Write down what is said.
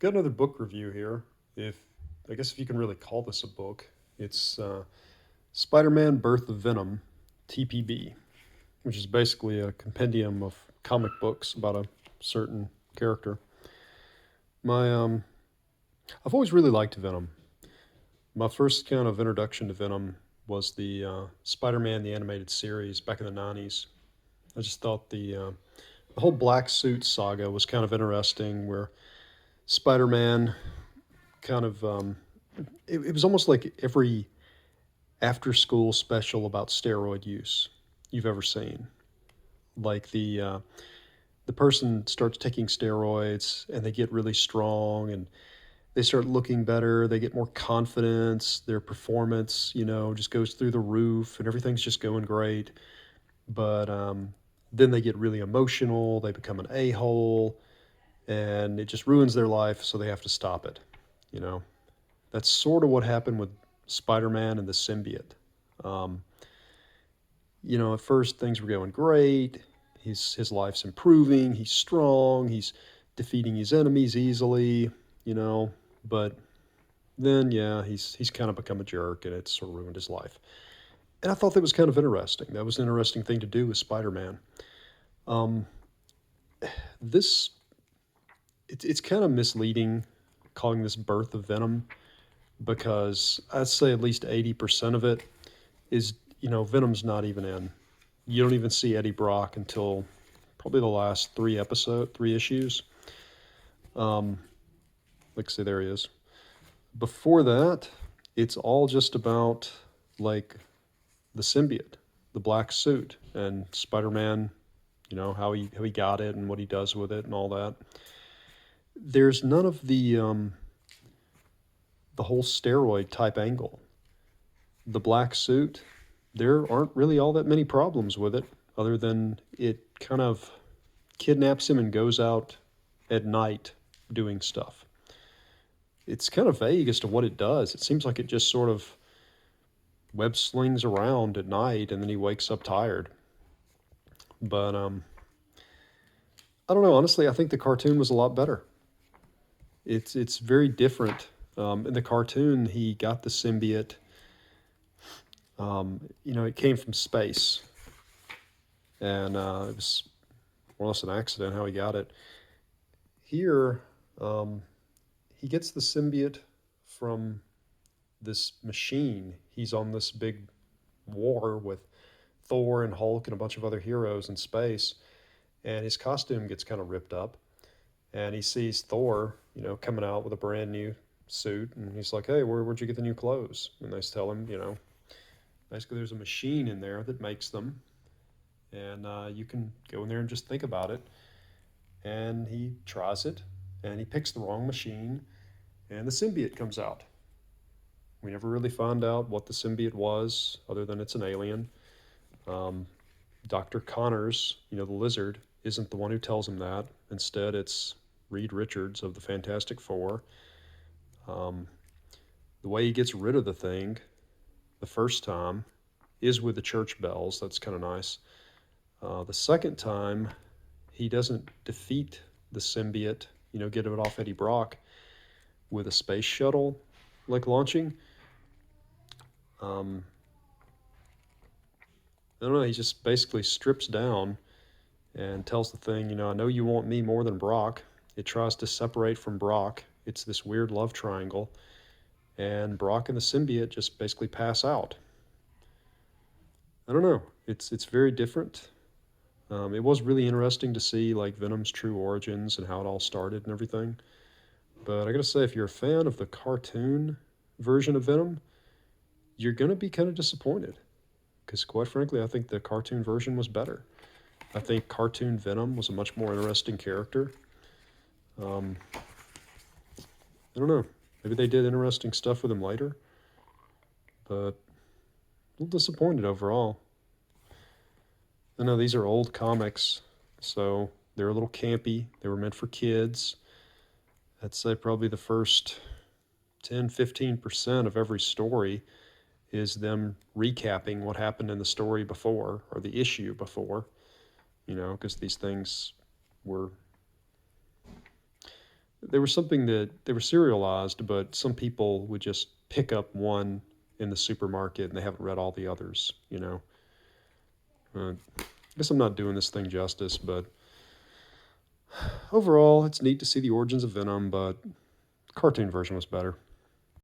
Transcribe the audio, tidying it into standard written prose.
Got another book review here. If I guess if you can really call this a book, it's Spider-Man: Birth of Venom, TPB, which is basically a compendium of comic books about a certain character. My I've always really liked Venom. My first kind of introduction to Venom was the Spider-Man the animated series back in the '90s. I just thought the whole black suit saga was kind of interesting, where Spider-Man kind of it was almost like every after school special about steroid use you've ever seen. Like the person starts taking steroids and they get really strong and they start looking better, they get more confidence, their performance, just goes through the roof and everything's just going great. But then they get really emotional, they become an a-hole, and it just ruins their life, so they have to stop it. You know, that's sort of what happened with Spider-Man and the symbiote. Um, at first things were going great. His life's improving. He's strong. He's defeating his enemies easily. You know, but then yeah, he's kind of become a jerk, and it's sort of ruined his life. And I thought that was kind of interesting. That was an interesting thing to do with Spider-Man. Um, this it's kind of misleading calling this Birth of Venom because I'd say at least 80% of it is, Venom's not even in. You don't even see Eddie Brock until probably the last three issues. Um, like, say, there he is. Before that, it's all just about, like, the symbiote, the black suit, and Spider-Man, how he got it and what he does with it and all that. There's none of the whole steroid type angle. The black suit, there aren't really all that many problems with it, other than it kind of kidnaps him and goes out at night doing stuff. It's kind of vague as to what it does. It seems like it just sort of web slings around at night and then he wakes up tired. But I don't know. Honestly, I think the cartoon was a lot better. It's very different. In the cartoon, he got the symbiote. It came from space, and it was more or less an accident how he got it. Here, um, he gets the symbiote from this machine. He's on this big war with Thor and Hulk and a bunch of other heroes in space, and his costume gets kind of ripped up. And he sees Thor, coming out with a brand new suit, and he's like, "Hey, where'd you get the new clothes?" And they tell him, basically there's a machine in there that makes them, and you can go in there and just think about it. And he tries it, and he picks the wrong machine, and the symbiote comes out. We never really found out what the symbiote was, other than it's an alien. Um, Dr. Connors, the lizard, isn't the one who tells him that. Instead, it's Reed Richards of the Fantastic Four. Um, the way he gets rid of the thing the first time is with the church bells. That's kind of nice. The second time, he doesn't defeat the symbiote, get it off Eddie Brock with a space shuttle like launching. Um, I don't know. He just basically strips down and tells the thing, I know you want me more than Brock. It tries to separate from Brock. It's this weird love triangle. And Brock and the symbiote just basically pass out. I don't know. It's very different. It was really interesting to see like Venom's true origins and how it all started and everything. But I gotta say, if you're a fan of the cartoon version of Venom, you're gonna be kind of disappointed. Because quite frankly, I think the cartoon version was better. I think cartoon Venom was a much more interesting character. Um, I don't know. Maybe they did interesting stuff with him later, but a little disappointed overall. I know these are old comics, so they're a little campy. They were meant for kids. I'd say probably the first 10-15% of every story is them recapping what happened in the story before or the issue before, because these things were They were something that they were serialized, but some people would just pick up one in the supermarket and they haven't read all the others, you know. I guess I'm not doing this thing justice, but overall, it's neat to see the origins of Venom, but the cartoon version was better.